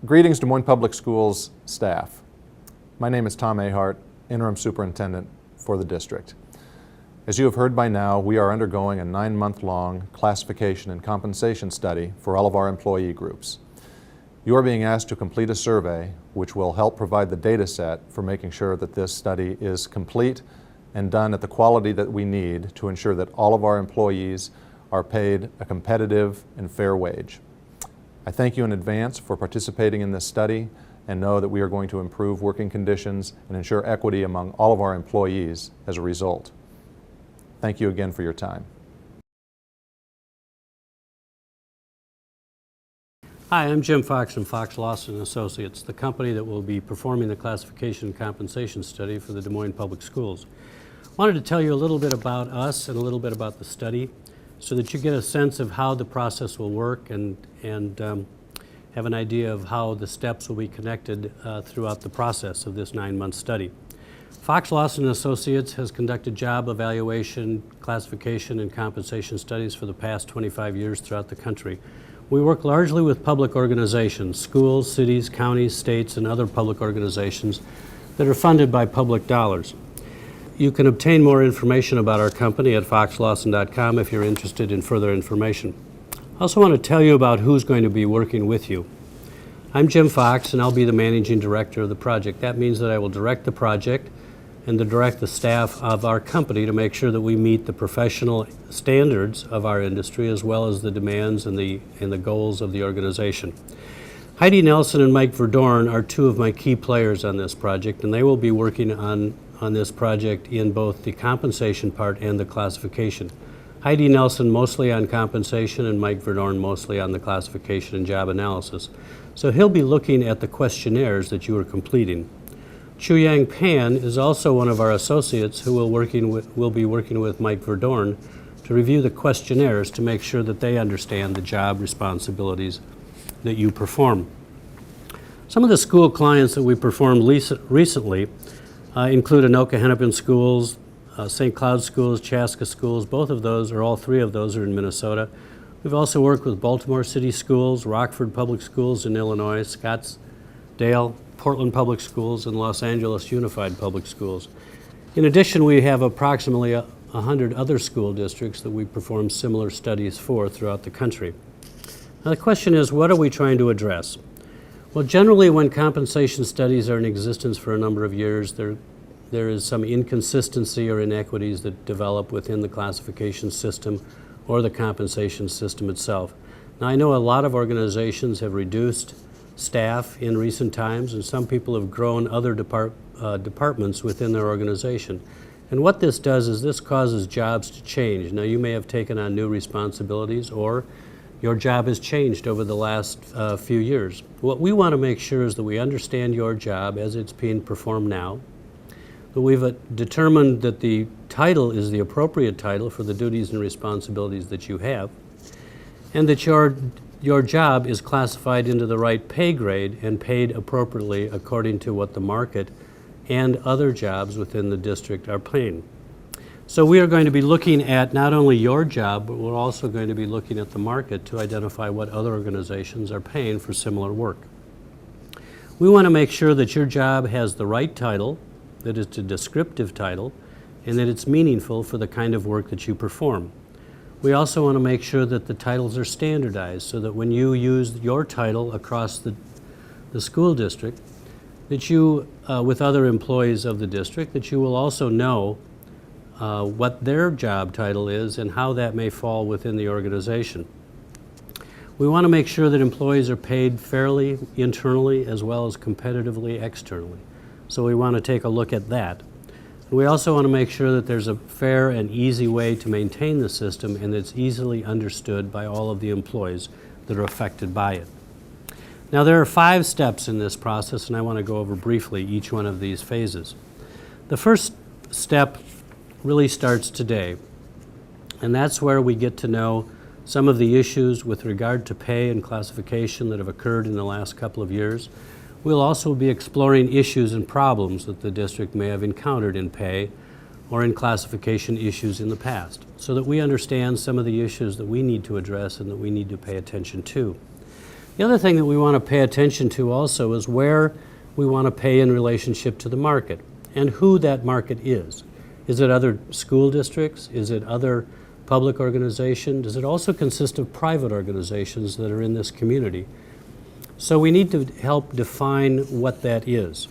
Greetings, Des Moines Public Schools staff. My name is Tom Ahart, Interim Superintendent for the district. As you have heard by now, we are undergoing a 9-month-long classification and compensation study for all of our employee groups. You are being asked to complete a survey which will help provide the data set for making sure that this study is complete and done at the quality that we need to ensure that all of our employees are paid a competitive and fair wage. I thank you in advance for participating in this study and know that we are going to improve working conditions and ensure equity among all of our employees as a result. Thank you again for your time. Hi, I'm Jim Fox from Lawson Associates, the company that will be performing the classification and compensation study for the Des Moines Public Schools. I wanted to tell you a little bit about us and a little bit about the study so that you get a sense of how the process will work and have an idea of how the steps will be connected throughout the process of this 9-month study. Lawson Associates has conducted job evaluation, classification, and compensation studies for the past 25 years throughout the country. We work largely with public organizations, schools, cities, counties, states, and other public organizations that are funded by public dollars. You can obtain more information about our company at foxlawson.com if you're interested in further information. I also want to tell you about who's going to be working with you. I'm Jim Fox, and I'll be the managing director of the project. That means that I will direct the project and to direct the staff of our company to make sure that we meet the professional standards of our industry as well as the demands and the goals of the organization. Heidi Nelson and Mike Verdorn are two of my key players on this project, and they will be working on this project in both the compensation part and the classification. Heidi Nelson mostly on compensation and Mike Verdorn mostly on the classification and job analysis. So he'll be looking at the questionnaires that you are completing. Chuyang Pan is also one of our associates who will be working with Mike Verdorn to review the questionnaires to make sure that they understand the job responsibilities that you perform. Some of the school clients that we performed recently include Anoka Hennepin Schools, St. Cloud Schools, Chaska Schools. Both of those, or all three of those, are in Minnesota. We've also worked with Baltimore City Schools, Rockford Public Schools in Illinois, Scottsdale, Portland Public Schools, and Los Angeles Unified Public Schools. In addition, we have approximately 100 other school districts that we perform similar studies for throughout the country. Now the question is, what are we trying to address? Well, generally when compensation studies are in existence for a number of years, there is some inconsistency or inequities that develop within the classification system or the compensation system itself. Now I know a lot of organizations have reduced staff in recent times, and some people have grown other departments within their organization. And what this does is this causes jobs to change. Now you may have taken on new responsibilities, or your job has changed over the last few years. What we want to make sure is that we understand your job as it's being performed now, that we've determined that the title is the appropriate title for the duties and responsibilities that you have, and that your job is classified into the right pay grade and paid appropriately according to what the market and other jobs within the district are paying. So we are going to be looking at not only your job, but we're also going to be looking at the market to identify what other organizations are paying for similar work. We want to make sure that your job has the right title, that it's a descriptive title, and that it's meaningful for the kind of work that you perform. We also want to make sure that the titles are standardized so that when you use your title across the school district, that you, with other employees of the district, that you will also know what their job title is and how that may fall within the organization. We want to make sure that employees are paid fairly internally as well as competitively externally. So we want to take a look at that. We also want to make sure that there's a fair and easy way to maintain the system and it's easily understood by all of the employees that are affected by it. Now there are 5 steps in this process, and I want to go over briefly each one of these phases. The first step really starts today, and that's where we get to know some of the issues with regard to pay and classification that have occurred in the last couple of years. We'll also be exploring issues and problems that the district may have encountered in pay or in classification issues in the past, so that we understand some of the issues that we need to address and that we need to pay attention to. The other thing that we want to pay attention to also is where we want to pay in relationship to the market and who that market is. Is it other school districts? Is it other public organizations? Does it also consist of private organizations that are in this community? So we need to help define what that is.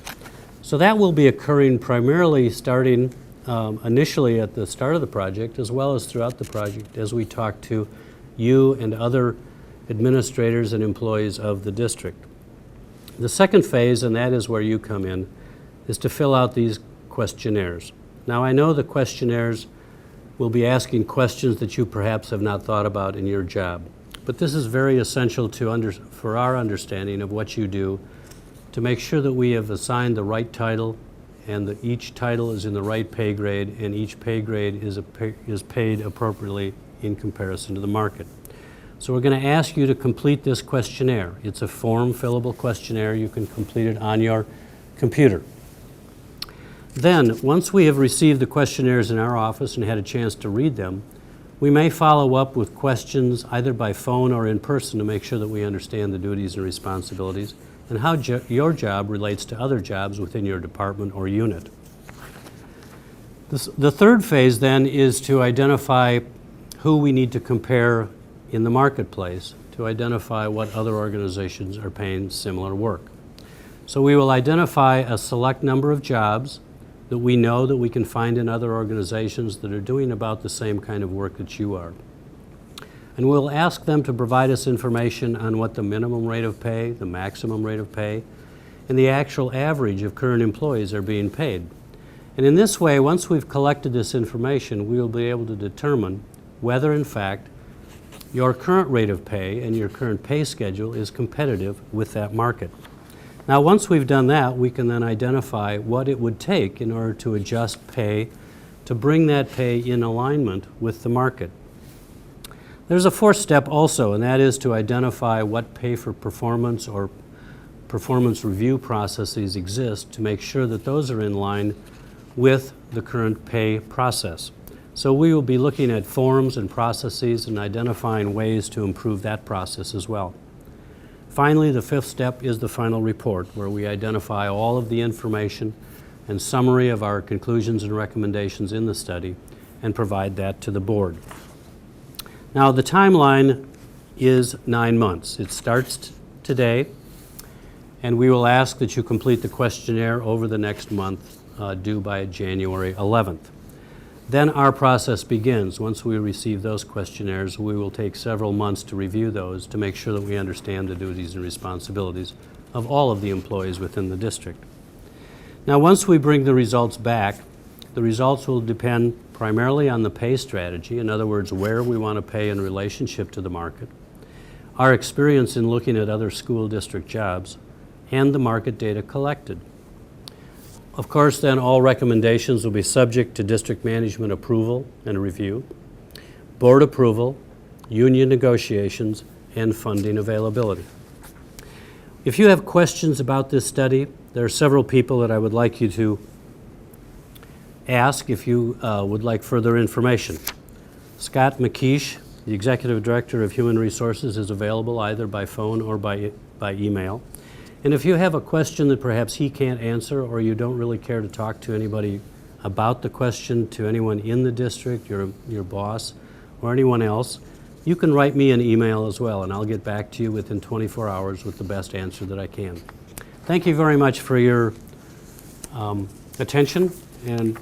So that will be occurring primarily starting initially at the start of the project, as well as throughout the project as we talk to you and other administrators and employees of the district. The second phase, and that is where you come in, is to fill out these questionnaires. Now, I know the questionnaires will be asking questions that you perhaps have not thought about in your job, but this is very essential for our understanding of what you do, to make sure that we have assigned the right title and that each title is in the right pay grade and each pay grade is paid appropriately in comparison to the market. So we're going to ask you to complete this questionnaire. It's a form fillable questionnaire. You can complete it on your computer. Then, once we have received the questionnaires in our office and had a chance to read them, we may follow up with questions either by phone or in person to make sure that we understand the duties and responsibilities and how your job relates to other jobs within your department or unit. The third phase then is to identify who we need to compare in the marketplace to identify what other organizations are paying similar work. So we will identify a select number of jobs that we know that we can find in other organizations that are doing about the same kind of work that you are. And we'll ask them to provide us information on what the minimum rate of pay, the maximum rate of pay, and the actual average of current employees are being paid. And in this way, once we've collected this information, we will be able to determine whether, in fact, your current rate of pay and your current pay schedule is competitive with that market. Now, once we've done that, we can then identify what it would take in order to adjust pay to bring that pay in alignment with the market. There's a fourth step also, and that is to identify what pay for performance or performance review processes exist to make sure that those are in line with the current pay process. So we will be looking at forms and processes and identifying ways to improve that process as well. Finally, the fifth step is the final report, where we identify all of the information and summary of our conclusions and recommendations in the study and provide that to the board. Now, the timeline is 9 months. It starts today, and we will ask that you complete the questionnaire over the next month, due by January 11th. Then our process begins. Once we receive those questionnaires, we will take several months to review those to make sure that we understand the duties and responsibilities of all of the employees within the district. Now, once we bring the results back, the results will depend primarily on the pay strategy, in other words, where we want to pay in relationship to the market, our experience in looking at other school district jobs, and the market data collected. Of course, then all recommendations will be subject to district management approval and review, board approval, union negotiations, and funding availability. If you have questions about this study, there are several people that I would like you to ask if you would like further information. Scott McKeish, the Executive Director of Human Resources, is available either by phone or by email. And if you have a question that perhaps he can't answer, or you don't really care to talk to anybody about the question, to anyone in the district, your boss, or anyone else, you can write me an email as well, and I'll get back to you within 24 hours with the best answer that I can. Thank you very much for your attention, and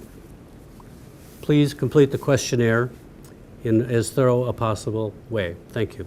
please complete the questionnaire in as thorough a possible way. Thank you.